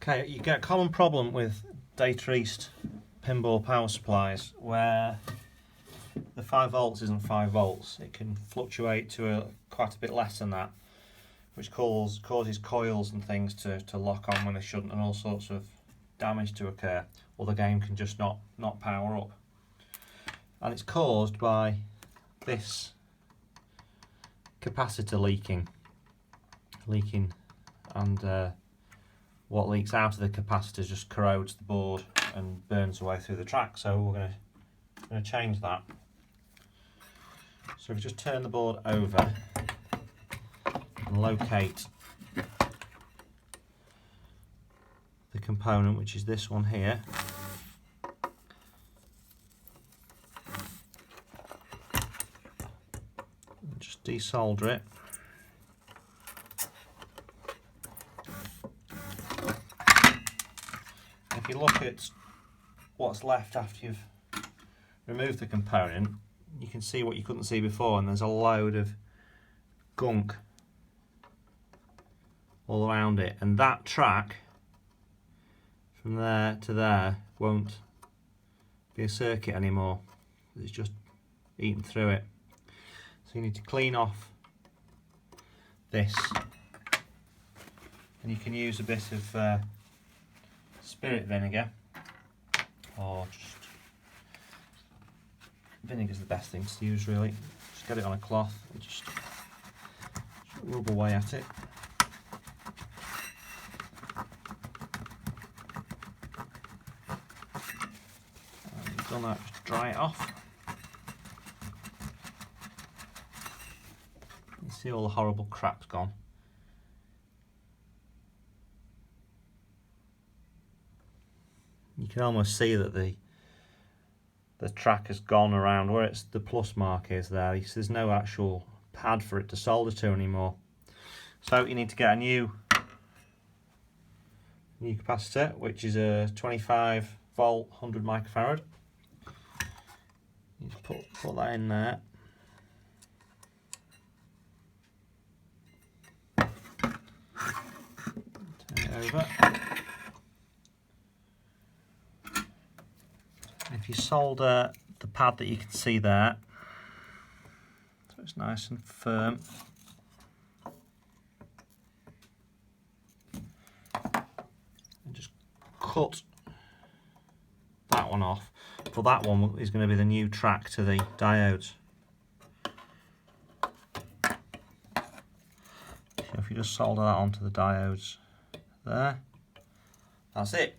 Okay, you get a common problem with data east pinball power supplies where the 5 volts isn't 5 volts. It can fluctuate to quite a bit less than that, which causes coils and things to lock on when they shouldn't, and all sorts of damage to occur, or the game can just not power up. And it's caused by this capacitor leaking, and what leaks out of the capacitor just corrodes the board and burns away through the track. So we're going to change that. So if we just turn the board over and locate the component, which is this one here, and just desolder it. If you look at what's left after you've removed the component, you can see what you couldn't see before, and there's a load of gunk all around it, and that track from there to there won't be a circuit anymore. It's just eaten through it. So you need to clean off this, and you can use a bit of spirit vinegar, or just vinegar's the best thing to use really. Just get it on a cloth and just rub away at it. And you've done that, just dry it off. You see all the horrible crap's gone. You can almost see that the track has gone around where the plus mark is there. There's no actual pad for it to solder to anymore. So you need to get a new capacitor, which is a 25 volt 100 microfarad. You just put that in there. Turn it over. If you solder the pad that you can see there, so it's nice and firm, and just cut that one off, for that one is going to be the new track to the diodes. So if you just solder that onto the diodes there, that's it.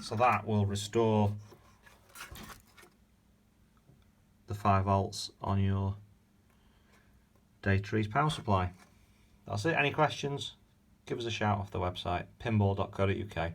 So that will restore the 5 volts on your data east power supply. That's it. Any questions? Give us a shout off the website pinball.co.uk.